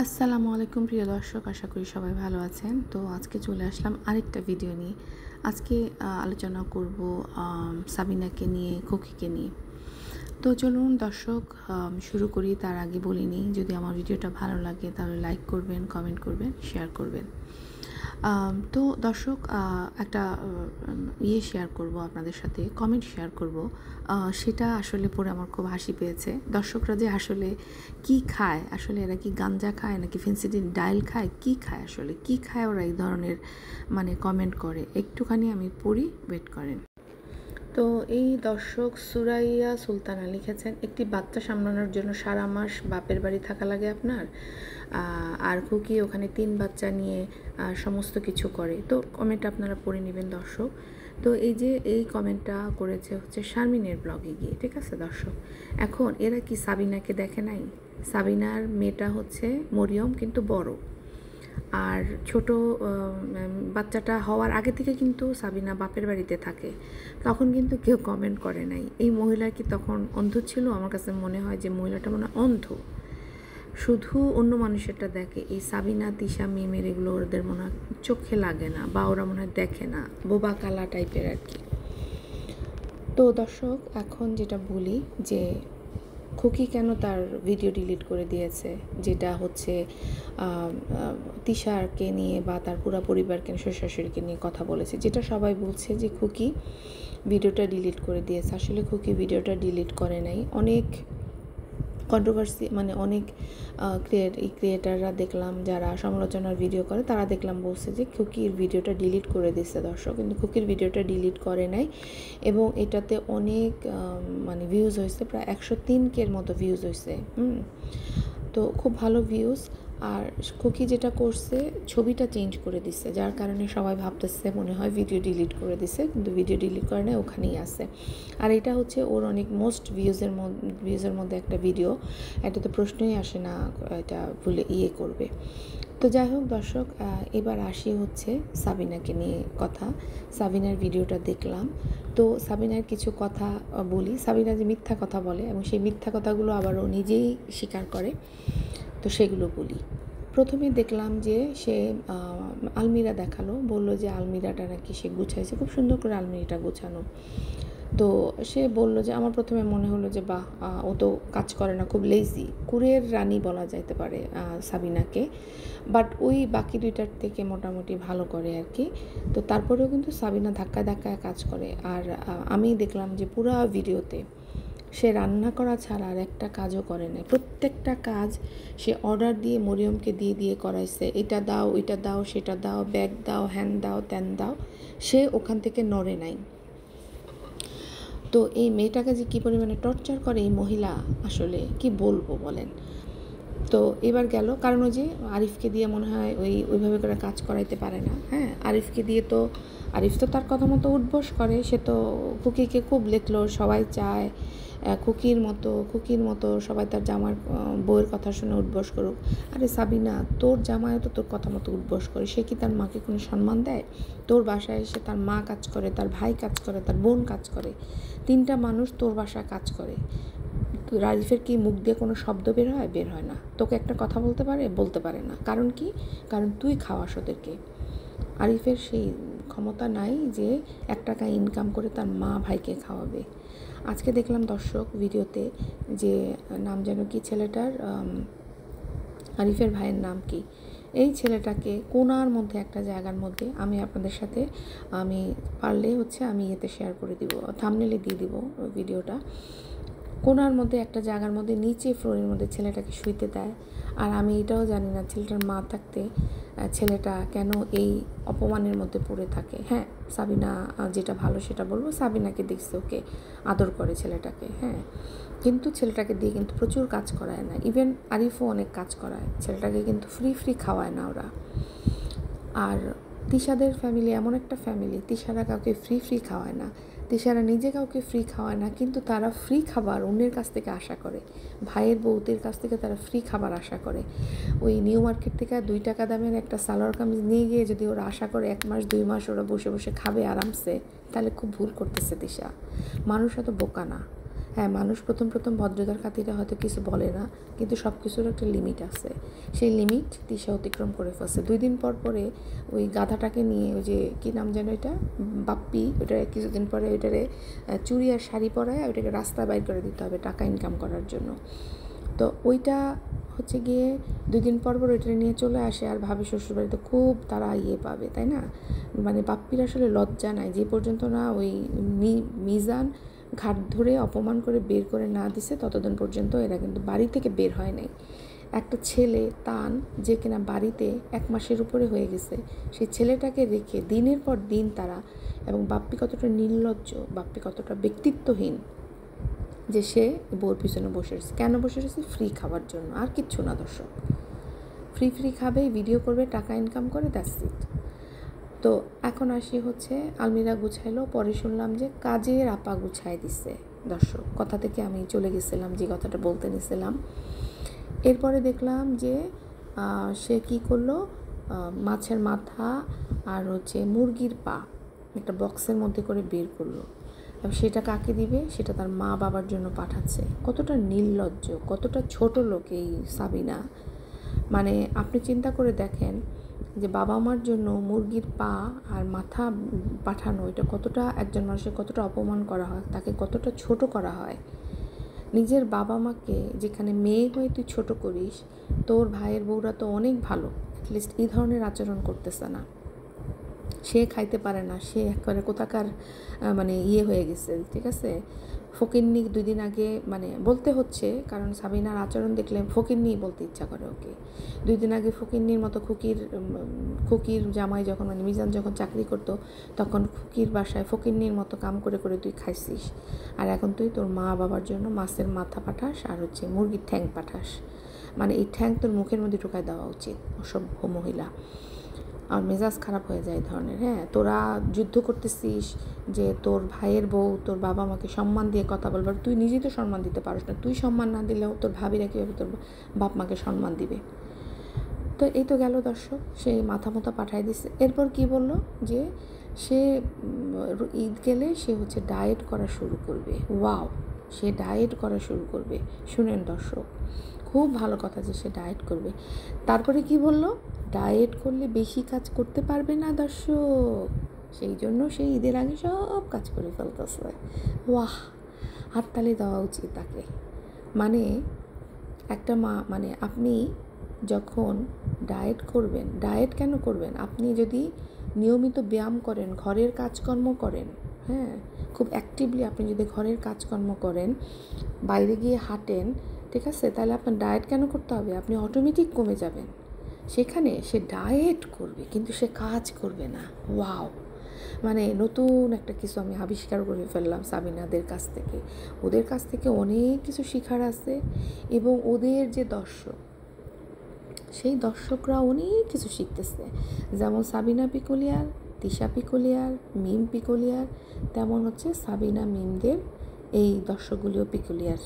আসসালামু আলাইকুম প্রিয় দর্শক, আশা করি সবাই ভালো আছেন। তো আজকে চলে আসলাম আরেকটা ভিডিও নিয়ে। আজকে আলোচনা করব সাবিনাকে নিয়ে, খুকিকে নিয়ে। তো চলুন দর্শক, শুরু করি। তার আগে বলে নিই, যদি আমার ভিডিওটা ভালো লাগে তাহলে লাইক করবেন, কমেন্ট করবেন, শেয়ার করবেন। তো দর্শক, একটা শেয়ার করব আপনাদের সাথে, কমেন্ট শেয়ার করব। সেটা আসলে পড়ে আমার খুব হাসি পেয়েছে। দর্শকরা যে আসলে কি খায়, আসলে এরা কি গাঞ্জা খায় নাকি ফেন্সিডিল ডাইল খায়, কি খায়, আসলে কি খায় ওরা, এই ধরনের কমেন্ট করে। একটুখানি আমি পড়ি, ওয়েট করেন। তো এই দর্শক সুরাইয়া সুলতানা লিখেছেন, একটি বাচ্চা সামলানোর জন্য সারা মাস বাপের বাড়ি থাকা লাগে আপনার, আর খুকি ওখানে 3 বাচ্চা নিয়ে সমস্ত কিছু করে। তো কমেন্ট আপনারা পড়ে নেবেন দর্শক। তো এই কমেন্টটা করেছে হচ্ছে শারমিনের ব্লগে গিয়ে, ঠিক আছে দর্শক। এখন এরা কি সাবিনাকে দেখে নাই? সাবিনার মেয়েটা হচ্ছে মরিয়ম, কিন্তু বড়। আর ছোট বাচ্চাটা হওয়ার আগে থেকে কিন্তু সাবিনা বাপের বাড়িতে থাকে, তখন কিন্তু কেউ কমেন্ট করে নাই। এই মহিলা কি তখন অন্ধ ছিল? আমার কাছে মনে হয় যে মহিলাটা মনে হয় অন্ধ, শুধু অন্য মানুষেরটা দেখে। এই সাবিনা, তিশা, মিমের এগুলো ওদের মনে হয় চোখে লাগে না, বা ওরা মনে হয় দেখে না, বোবা কালা টাইপের আর কি। তো দর্শক, এখন যেটা বলি যে খুকি কেন তার ভিডিও ডিলিট করে দিয়েছে, যেটা হচ্ছে তিশাকে নিয়ে বা তার পুরো পরিবারকে, শ্বশুরকে নিয়ে কথা বলেছে, যেটা সবাই বলছে যে খুকি ভিডিওটা ডিলিট করে দিয়েছে। আসলে খুকি ভিডিওটা ডিলিট করে নাই। অনেক কন্ট্রোভার্সি, অনেক ক্রিয়েটাররা দেখলাম, যারা সমালোচনার ভিডিও করে, তারা দেখলাম বলছে যে খুকির ভিডিওটা ডিলিট করে দিচ্ছে দর্শক, কিন্তু খুকির ভিডিওটা ডিলিট করে নাই। এবং এটাতে অনেক ভিউজ হয়েছে, প্রায় 103K মতো ভিউজ হয়েছে। তো খুব ভালো ভিউজ। আর খুকি যেটা করছে, ছবিটা চেঞ্জ করে দিচ্ছে, যার কারণে সবাই ভাবতেছে মনে হয় ভিডিও ডিলিট করে দিছে, কিন্তু ভিডিও ডিলিট করে না, ওখানেই আছে। আর এটা হচ্ছে ওর অনেক মোস্ট ভিউজের মধ্যে একটা ভিডিও, এটা তো প্রশ্নই আসে না এটা ভুলে করবে। তো যাই হোক দর্শক, এবার আসি হচ্ছে সাবিনাকে নিয়ে কথা। সাবিনার ভিডিওটা দেখলাম, তো সাবিনার কিছু কথা বলি। সাবিনা যে মিথ্যা কথা বলে, এবং সেই মিথ্যা কথাগুলো আবার ও নিজেই স্বীকার করে, তো সেগুলো বলি। প্রথমে দেখলাম যে সে আলমিরা দেখালো, বলল যে আলমিরাটা নাকি সে গুছাইছে, খুব সুন্দর করে আলমিরাটা গোছানো। তো সে বলল যে, আমার প্রথমে মনে হলো যে বাহ, ও তো কাজ করে না, খুব লেজি, কুড়ের রানী বলা যাইতে পারে সাবিনাকে, বাট ওই বাকি দুইটার থেকে মোটামুটি ভালো করে আর কি। তো তারপরেও কিন্তু সাবিনা ধাক্কায় ধাক্কায় কাজ করে। আর আমি দেখলাম যে পুরো ভিডিওতে সে রান্না করা ছাড়া আর একটা কাজও করে নাই। প্রত্যেকটা কাজ সে অর্ডার দিয়ে মরিয়মকে দিয়ে দিয়ে করাইছে, এটা দাও, ওইটা দাও, সেটা দাও, ব্যাগ দাও, হ্যান দাও, ত্যান দাও, সে ওখান থেকে নড়ে নাই। তো এই মেয়েটাকে যে কী পরিমাণে টর্চার করে এই মহিলা, আসলে কি বলবো বলেন। তো এবার গেল, কারণ ওই যে আরিফকে দিয়ে মনে হয় ওইভাবে করে কাজ করাইতে পারে না। হ্যাঁ, আরিফকে দিয়ে তো আরিফ তো তার কথা মতো উঠবস করে, সে তো খুকিকে খুব লেখলো, সবাই চায় খুকির মতো সবাই তার জামার বউয়ের কথা শুনে উঠবস করুক। আরে সাবিনা, তোর জামাইও তো তোর কথা মতো উঠবস করে, সে কি তার মাকে কোনো সম্মান দেয়? তোর বাসায় এসে তার মা কাজ করে, তার ভাই কাজ করে, তার বোন কাজ করে, 3টা মানুষ তোর বাসায় কাজ করে। আরিফের কি মুখ দিয়ে কোনো শব্দ বের হয়? বের হয় না। তোকে একটা কথা বলতে পারে না। কারণ কি? কারণ তুই খাওয়াস ওদেরকে। আরিফের সেই ক্ষমতা নাই যে 1 টাকা ইনকাম করে তার মা ভাইকে খাওয়াবে। আজকে দেখলাম দর্শক ভিডিওতে, যে নাম যেন কি ছেলেটার, আরিফের ভাইয়ের নাম কি, এই ছেলেটাকে কোনার মধ্যে একটা জায়গার মধ্যে, আমি আপনাদের সাথে আমি পারলে হচ্ছে আমি এতে শেয়ার করে দিব, থাম্বনেলে দিয়ে দিব ভিডিওটা। কোনার মধ্যে একটা জায়গার মধ্যে নিচে ফ্লোরের মধ্যে ছেলেটাকে শুইতে দেয়। আর আমি এটাও জানি না ছেলেটার মা থাকতে ছেলেটা কেন এই অপমানের মধ্যে পড়ে থাকে। হ্যাঁ, সাবিনা যেটা ভালো সেটা বলবো, সাবিনাকে দেখছে ওকে আদর করে ছেলেটাকে, হ্যাঁ, কিন্তু ছেলেটাকে দিয়ে কিন্তু প্রচুর কাজ করায় না। ইভেন আরিফও অনেক কাজ করায় ছেলেটাকে, কিন্তু ফ্রি খাওয়ায় না ওরা। আর তিশাদের ফ্যামিলি এমন একটা ফ্যামিলি, তিশারা কাউকে ফ্রি খাওয়ায় না, তিশারা নিজে কাউকে ফ্রি খাওয়ায় না, কিন্তু তারা ফ্রি খাবার অন্যের কাছ থেকে আশা করে, ভাইয়ের বউদের কাছ থেকে তারা ফ্রি খাবার আশা করে। ওই নিউ মার্কেট থেকে 2 টাকা দামের একটা সালোয়ার কামিজ নিয়ে গিয়ে যদি ওরা আশা করে 1 মাস 2 মাস ওরা বসে বসে খাবে আরামসে, তাহলে খুব ভুল করতেছে তিশা। মানুষ এত বোকা না। হ্যাঁ, মানুষ প্রথম ভদ্রতার খাতিরে হয়তো কিছু বলে না, কিন্তু সব কিছুর একটা লিমিট আছে। সেই লিমিট তিশা অতিক্রম করে ফেলছে। 2 দিন পরে ওই গাধাটাকে নিয়ে, ওই যে কী নাম যেন এটা, বাপ্পি, ওটা কিছুদিন পরে ওইটারে চুড়ি আর শাড়ি পরায় ওইটাকে রাস্তায় বাইর করে দিতে হবে টাকা ইনকাম করার জন্য। তো ওইটা হচ্ছে গিয়ে 2 দিন পর ওইটা নিয়ে চলে আসে, আর ভাবি শ্বশুরবাড়িতে খুব তারা পাবে, তাই না? মানে বাপ্পির আসলে লজ্জা নাই, যে পর্যন্ত না ওই মিজান ঘাট ধরে অপমান করে বের করে না দিছে ততদিন পর্যন্ত এরা কিন্তু বাড়ি থেকে বের হয় নাই। একটা ছেলে তান, যে কিনা বাড়িতে 1 মাসের উপরে হয়ে গেছে, সেই ছেলেটাকে রেখে দিনের পর দিন তারা, এবং বাপ্পি কতটা নির্লজ্জ, বাপ্পি কতটা ব্যক্তিত্বহীন, যে সে বউর পিছনে বসে রয়েছে। কেন বসে রয়েছে? ফ্রি খাবার জন্য, আর কিচ্ছু না দর্শক। ফ্রি খাবে, ভিডিও করবে, টাকা ইনকাম করে, দ্যাটস ইট। তো এখন আসি হচ্ছে আলমিরা গুছাইলো, পরে শুনলাম যে কাজের আপা গুছাই দিছে। দর্শক, কথা থেকে আমি চলে গেছিলাম যে কথাটা বলতে নিছিলাম। এরপরে দেখলাম যে সে কি করলো, মাছের মাথা আর হচ্ছে মুরগির পা একটা বক্সের মধ্যে করে বের করলো, এবং সেটা কাকে দিবে? সেটা তার মা বাবার জন্য পাঠাচ্ছে। কতটা নির্লজ্জ, কতটা ছোট লোক এই সাবিনা। মানে আপনি চিন্তা করে দেখেন যে বাবা মার জন্য মুরগির পা আর মাথা পাঠানো, এটা কতটা একজন মানুষের কতটা অপমান করা হয়, তাকে কতটা ছোট করা হয়। নিজের বাবা মাকে যেখানে মেয়ে হয়ে তুই ছোট করিস, তোর ভাইয়ের বউরা তো অনেক ভালো, অ্যাটলিস্ট এই ধরনের আচরণ করতেছে না। সে খাইতে পারে না, সে একেবারে কোথাকার মানে হয়ে গেছে, ঠিক আছে? ফকিন্নি 2 দিন আগে, মানে বলতে হচ্ছে কারণ সাবিনার আচরণ দেখলে ফকিন্নি বলতে ইচ্ছা করে ওকে। 2 দিন আগে ফকিন্নির মতো খুকির জামাই যখন, মানে মিজান যখন চাকরি করতো, তখন খুকির বাসায় ফকিন্নির মতো কাম করে করে তুই খাইছিস, আর এখন তুই তোর মা বাবার জন্য মাছের মাথা পাঠাস আর হচ্ছে মুরগির ঠ্যাং পাঠাস। মানে এই ঠ্যাং তোর মুখের মধ্যে ঢুকায় দেওয়া উচিত, অসভ্য মহিলা। আর মেজাজ খারাপ হয়ে যায় ধরনের। হ্যাঁ, তোরা যুদ্ধ করতেছিস যে তোর ভাইয়ের বউ তোর বাবা মাকে সম্মান দিয়ে কথা বলবার, তুই নিজেই তো সম্মান দিতে পারিস না। তুই সম্মান না দিলেও তোর ভাবিরা কীভাবে তোর বাপ মাকে সম্মান দিবে? তো এই তো গেল দর্শক, সে মাথা মতো পাঠাই দিচ্ছে। এরপর কি বলল যে সে ঈদ গেলে সে হচ্ছে ডায়েট করা শুরু করবে। ওয়াও, সে ডায়েট করা শুরু করবে। শুনেন দর্শক, খুব ভালো কথা যে সে ডায়েট করবে। তারপরে কি বলল? ডায়েট করলে বেশি কাজ করতে পারবে না দর্শক, সেই জন্য সে ঈদের আগে সব কাজ করে ফেলতেছে। ওয়াহ, হাততালি দেওয়া উচিত তাকে। মানে একটা মা, মানে আপনি যখন ডায়েট করবেন, ডায়েট কেন করবেন? আপনি যদি নিয়মিত ব্যায়াম করেন, ঘরের কাজকর্ম করেন, হ্যাঁ, খুব অ্যাক্টিভলি আপনি যদি ঘরের কাজকর্ম করেন, বাইরে গিয়ে হাঁটেন, ঠিক আছে, তাহলে আপনার ডায়েট কেন করতে হবে? আপনি অটোমেটিক কমে যাবেন। সেখানে সে ডায়েট করবে কিন্তু সে কাজ করবে না। ওয়াও, মানে নতুন একটা কিছু আমি আবিষ্কার করে ফেললাম সাবিনাদের কাছ থেকে। ওদের কাছ থেকে অনেক কিছু শেখার আছে, এবং ওদের যে দর্শক, সেই দর্শকরা অনেক কিছু শিখতেছে। যেমন সাবিনা পিকুলিয়ার, তিশা পিকুলিয়ার, মিম পিকুলিয়ার, তেমন হচ্ছে সাবিনা মিমদের এই দর্শকগুলিও পিকুলিয়ার।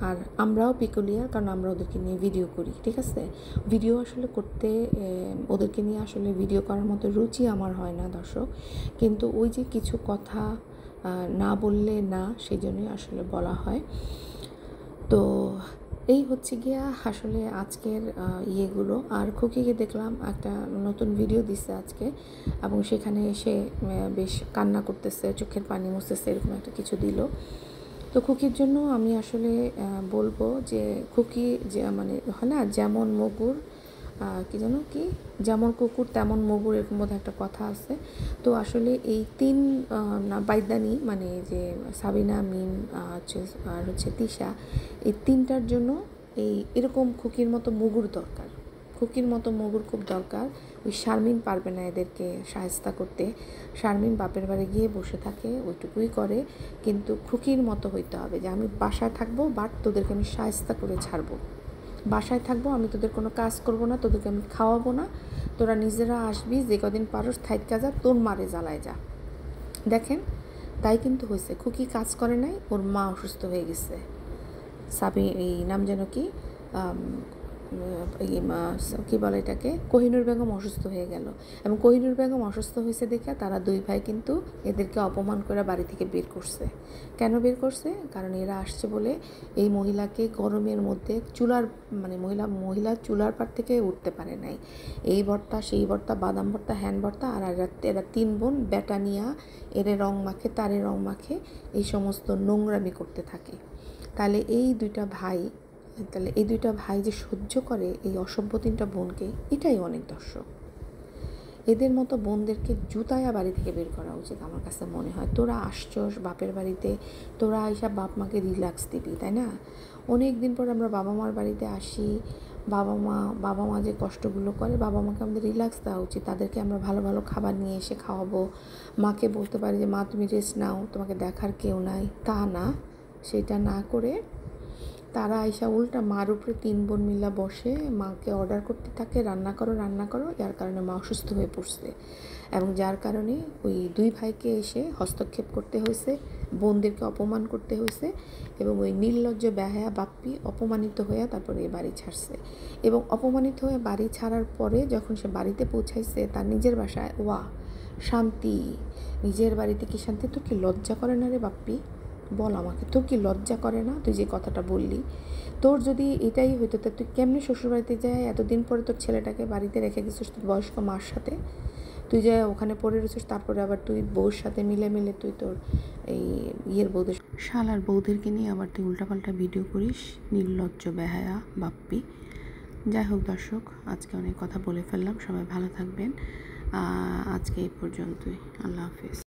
আর আমরাও পিকুলিয়ার, কারণ আমরা ওদেরকে নিয়ে ভিডিও করি, ঠিক আছে? ভিডিও আসলে করতে, ওদেরকে নিয়ে আসলে ভিডিও করার মতো রুচি আমার হয় না দর্শক, কিন্তু ওই যে কিছু কথা না বললে না, সেই জন্যই আসলে বলা হয়। তো এই হচ্ছে গিয়া আসলে আজকের ইয়েগুলো। আর খুকিকে দেখলাম একটা নতুন ভিডিও দিচ্ছে আজকে, এবং সেখানে এসে বেশ কান্না করতেছে, চোখের পানি মুছতেছে, এরকম একটা কিছু দিল। তো খুকির জন্য আমি আসলে বলবো যে খুকি যে, মানে হয় না, যেমন মগুর কি যেন কি, যেমন কুকুর তেমন মগুর, এরকম মধ্যে একটা কথা আছে। তো আসলে এই 3 বাইদানি, মানে যে সাবিনা, মিম হচ্ছে আর হচ্ছে তিশা, এই 3টার জন্য এরকম খুকির মতো মগুর দরকার। খুকির মতো মগুর খুব দরকার। ওই শারমিন পারবে না এদেরকে শায়েস্তা করতে। শারমিন বাপের বাড়ি গিয়ে বসে থাকে, ওইটুকুই করে, কিন্তু খুকির মতো হইতে হবে যে আমি বাসায় থাকবো, বাট তোদেরকে আমি শায়েস্তা করে ছাড়বো। বাসায় থাকবো, আমি তোদের কোনো কাজ করব না, তোদেরকে আমি খাওয়াবো না, তোরা নিজেরা আসবি, যে কদিন পারস থাইকা যা, তোর মারে জ্বালায় যা। দেখেন, তাই কিন্তু হয়েছে। খুকি কাজ করে নাই, ওর মা অসুস্থ হয়ে গেছে। এই নাম যেন কি, কী বলে এটাকে, কোহিনূর বেগম অসুস্থ হয়ে গেল। এবং কোহিনূর বেগম অসুস্থ হয়েছে দেখে তারা দুই ভাই কিন্তু এদেরকে অপমান করে বাড়ি থেকে বের করছে। কেন বের করছে? কারণ এরা আসছে বলে এই মহিলাকে গরমের মধ্যে চুলার মহিলা চুলার পার থেকে উঠতে পারে নাই। এই ভর্তা সেই ভর্তা, বাদাম ভর্তা, হ্যান ভর্তা, আর এরা 3 বোন বেটা নিয়া এরে রং মাখে, তারে রং মাখে, এই সমস্ত নোংরামি করতে থাকে। তাহলে এই দুইটা ভাই যে সহ্য করে এই অসভ্য 3টা বোনকে, এটাই অনেক দর্শক। এদের মতো বোনদেরকে জুতায়া বাড়ি থেকে বের করা উচিত আমার কাছে মনে হয়। তোরা আসছস বাপের বাড়িতে, তোরা আইসা বাপ মাকে রিল্যাক্স দিবি, তাই না? অনেক দিন পর আমরা বাবা মার বাড়িতে আসি, বাবা মা যে কষ্টগুলো করে, বাবা মাকে আমাদের রিল্যাক্স দেওয়া উচিত। তাদেরকে আমরা ভালো ভালো খাবার নিয়ে এসে খাওয়াবো, মাকে বলতে পারি যে মা তুমি রেস্ট নাও, তোমাকে দেখার কেউ নাই। তা না, সেটা না করে তারা আইসা উল্টা মার উপরে 3 বোন মিলা বসে মাকে অর্ডার করতে থাকে, রান্না করো, যার কারণে মা অসুস্থ হয়ে পড়ছে। এবং যার কারণে ওই 2 ভাইকে এসে হস্তক্ষেপ করতে হয়েছে, বোনদেরকে অপমান করতে হয়েছে। এবং ওই নির্লজ্জ বেহায়া বাপ্পি অপমানিত হয়ে তারপরে এই বাড়ি ছাড়ছে। এবং অপমানিত হয়ে বাড়ি ছাড়ার পরে যখন সে বাড়িতে পৌঁছাইছে তার নিজের বাসায়, ওয়া শান্তি, নিজের বাড়িতে কি শান্তি? তোর কি লজ্জা করে না রে বাপ্পি? বল আমাকে, তোর কি লজ্জা করে না? তুই যে কথাটা বললি, তোর যদি এটাই হইতো তা তুই কেমনি শ্বশুরবাড়িতে যায় এতদিন পরে তোর ছেলেটাকে বাড়িতে রেখে গেছিস তোর বয়স্ক মার সাথে? তুই যে ওখানে পড়ে রয়েছিস, তারপরে আবার তুই বউর সাথে মিলে তুই তোর এই বউদের, শালার বউদেরকে নিয়ে আবার তুই উল্টাপাল্টা ভিডিও করিস, নির্লজ্জ বেহায়া বাপ্পি। যাই হোক দর্শক, আজকে অনেক কথা বলে ফেললাম। সবাই ভালো থাকবেন। আজকে এই পর্যন্তই। আল্লাহ হাফেজ।